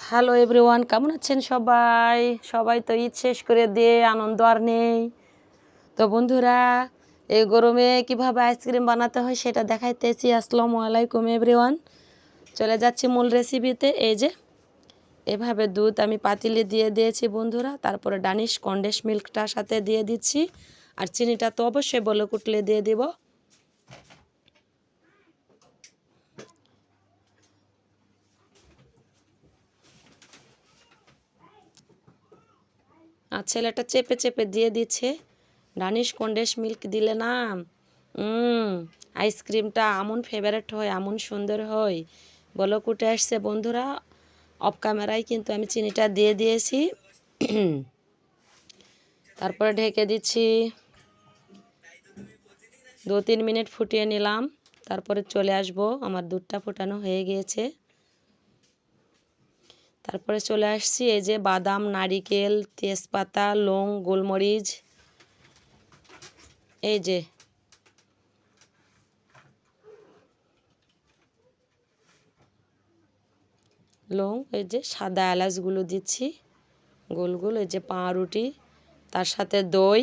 Hello everyone, কেমন আছেন সবাই? সবাই তো ঈদ শেষ করে দিয়ে আনন্দ আর নেই। তো বন্ধুরা, এই গরমে কিভাবে আইসক্রিম বানাতে হয় সেটা দেখাইতেছি। আসসালামু আলাইকুম এভরিওয়ান। চলে যাচ্ছি মূল রেসিপিতে। এই যে এভাবে দুধ আমি পাতিলে দিয়ে দিয়েছি বন্ধুরা, তারপরে ডানিশ কন্ডেন্স মিল্কটার সাথে দিয়ে দিচ্ছি, আর চিনিটা তো অবশ্যই বলে কুটলে দিয়ে দিব। আর ছেলেটা চেপে চেপে দিয়ে দিচ্ছে। ডানিশ কন্ডেন্স মিল্ক দিলে না আইসক্রিমটা এমন ফেভারেট হয়, এমন সুন্দর হয়, বলো কুটে আসছে বন্ধুরা। অফ ক্যামেরায় কিন্তু আমি চিনিটা দিয়ে দিয়েছি। তারপরে ঢেকে দিচ্ছি, 2-3 মিনিট ফুটিয়ে নিলাম। তারপরে চলে আসব, আমার দুধটা ফোটানো হয়ে গিয়েছে। তারপরে চলে আসছি, এই যে বাদাম, নারিকেল, তেজপাতা, লং, গোলমরিচ, এই যে লং, এই যে সাদা এলাচগুলো দিচ্ছি গোল গোল, এই যে পাউরুটি, তার সাথে দই,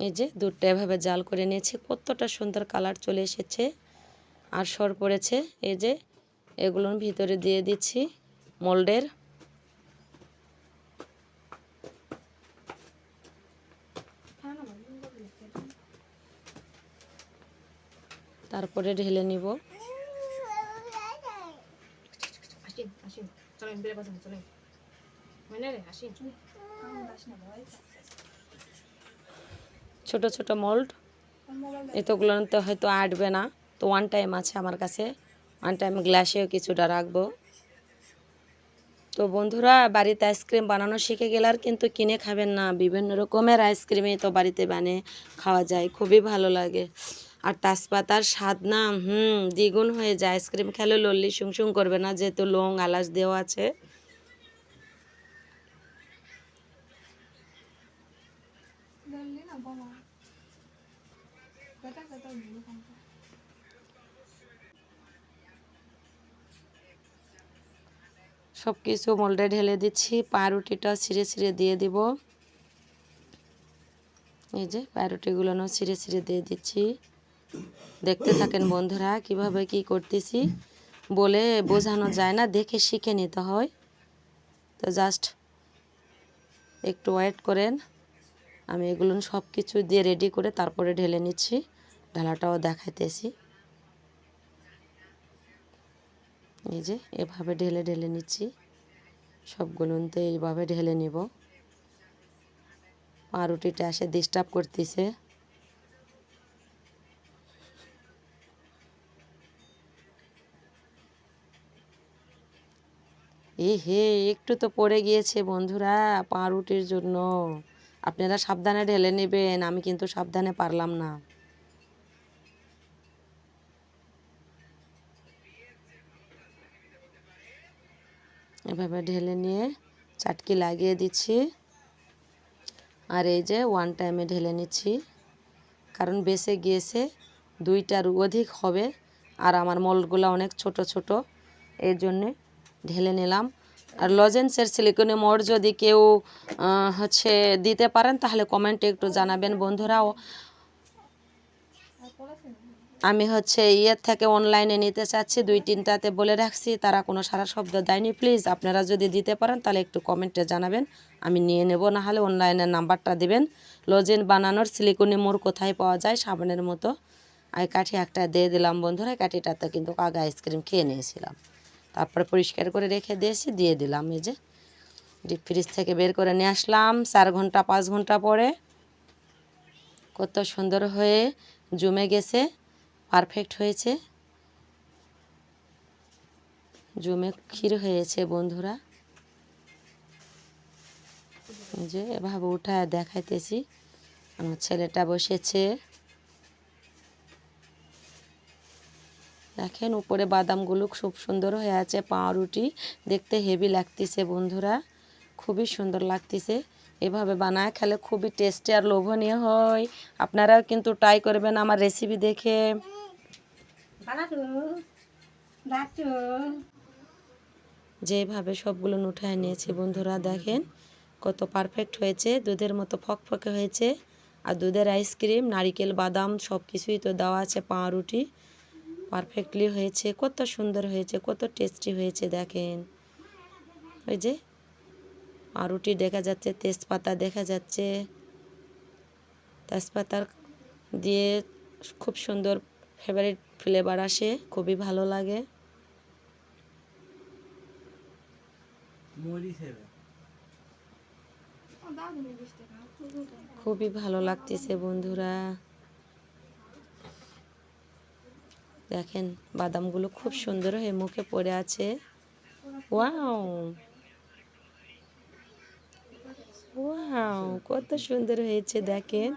এই যে দুধটা এভাবে জাল করে নিয়েছি। কতটা সুন্দর কালার চলে এসেছে আর সর পড়েছে। এই যে এগুলোর ভিতরে দিয়ে দিচ্ছি মোল্ডের। তারপরে ঢেলে নিব। ছোট ছোট মোল্ড, এতগুলোতে হয়তো আটবে না, তো ওয়ান টাইম আছে আমার কাছে, ওয়ান টাইম গ্লাসেও কিছুটা রাখবো। তো বন্ধুরা, বাড়িতে আইসক্রিম বানানো শিখে গেলে আর কিন্তু কিনে খাবেন না, বিভিন্ন রকমের আইসক্রিমই তো বাড়িতে বানিয়ে খাওয়া যায়, খুবই ভালো লাগে। আর তেজপাতার স্বাদ না দ্বিগুণ হয়ে যায়। আইসক্রিম খেলে লল্লি শুংশুং করবে না, যেহেতু লং এলাচ দেওয়া আছে। সব কিছু মোল্ডে ঢেলে দিচ্ছি। পাউরুটিটা ছিঁড়ে ছিঁড়ে দিয়ে দিব। এই যে পাউরুটিগুলো ছিঁড়ে ছিঁড়ে দিয়ে দিচ্ছি। দেখতে থাকেন বন্ধুরা কিভাবে কি করতেছি, বলে বোঝানো যায় না, দেখে শিখে নিতে হয়। তো জাস্ট একটু ওয়েট করেন, আমি এগুলো সব কিছু দিয়ে রেডি করে তারপরে ঢেলে নিচ্ছি। ঢালাটাও দেখাইতেছি। এই যে এভাবে ঢেলে ঢেলে নিচ্ছি, সবগুলোতে এইভাবে ঢেলে নিব। পাউরুটিটা এসে ডিস্টার্ব করতেছে। হে, একটু তো পড়ে গিয়েছে বন্ধুরা পাউরুটির জন্য। আপনারা সাবধানে ঢেলে নেবেন, আমি কিন্তু সাবধানে পারলাম না। এভাবে ঢেলে নিয়ে চাটকি লাগিয়ে দিচ্ছি। আর এই যে ওয়ান টাইমে ঢেলে নিচ্ছি, কারণ বেঁচে গিয়েছে, 2টার অধিক হবে, আর আমার মোল্ডগুলো অনেক ছোট ছোট, এর জন্যে ঢেলে নিলাম। আর লজেন্সের সিলিকনে মোল্ড যদি কেউ দিতে পারেন তাহলে কমেন্টে একটু জানাবেন বন্ধুরা। আমি ইয়ের থেকে অনলাইনে নিতে চাচ্ছি, 2-3টাতে বলে রাখছি, তারা কোনো সারা শব্দ দেয়নি। প্লিজ আপনারা যদি দিতে পারেন তাহলে একটু কমেন্টে জানাবেন, আমি নিয়ে নেব, না হলে অনলাইনের নাম্বারটা দিবেন। লজেন বানানোর সিলিকনি মোড় কোথায় পাওয়া যায়, সাবানের মতো। আমি কাঠি একটা দিয়ে দিলাম বন্ধুরা, কাঠিটাতে কিন্তু আগে আইসক্রিম খেয়ে নিয়েছিলাম, তারপরে পরিষ্কার করে রেখে দিয়েছি, দিয়ে দিলাম। এই যে ডিপ ফ্রিজ থেকে বের করে নিয়ে আসলাম 4 ঘন্টা 5 ঘন্টা পরে। কত সুন্দর হয়ে জমে গেছে, পারফেক্ট হয়েছে, জমে ক্ষীর হয়েছে বন্ধুরা। যে এভাবে উঠায় দেখাইতেছি, আমার ছেলেটা বসেছে, দেখেন উপরে বাদামগুলো খুব সুন্দর হয়ে আছে, পাউরুটি দেখতে হেভি লাগতেছে বন্ধুরা, খুবই সুন্দর লাগতেছে। এভাবে বানায় খেলে খুবই টেস্টি আর লোভনীয় হয়। আপনারাও কিন্তু ট্রাই করবেন আমার রেসিপি দেখে। যেভাবে সবগুলো উঠায় নিয়েছি বন্ধুরা, দেখেন কত পারফেক্ট হয়েছে, দুধের মতো ফকফকে হয়েছে। আর দুধের আইসক্রিম, নারিকেল, বাদাম সব কিছুই তো দেওয়া আছে, পাউরুটি পারফেক্টলি হয়েছে, কত সুন্দর হয়েছে, কত টেস্টি হয়েছে দেখেন। ওই যে পাউরুটি দেখা যাচ্ছে, তেজপাতা দেখা যাচ্ছে, তেজপাতার দিয়ে খুব সুন্দর ফেভারিট ফ্লেভার আসে, খুবই ভালো লাগে। খুবই ভালো লাগতেছে বন্ধুরা, দেখেন বাদামগুলো খুব সুন্দর হয়ে মুখে পড়ে আছে। ওয়াও ওয়াও, কত সুন্দর হয়েছে দেখেন।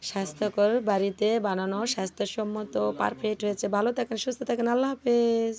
স্বাস্থ্যকর, বাড়িতে বানানো, স্বাস্থ্যসম্মত, পারফেক্ট হয়েছে। ভালো থাকেন, সুস্থ থাকেন, আল্লাহ হাফেজ।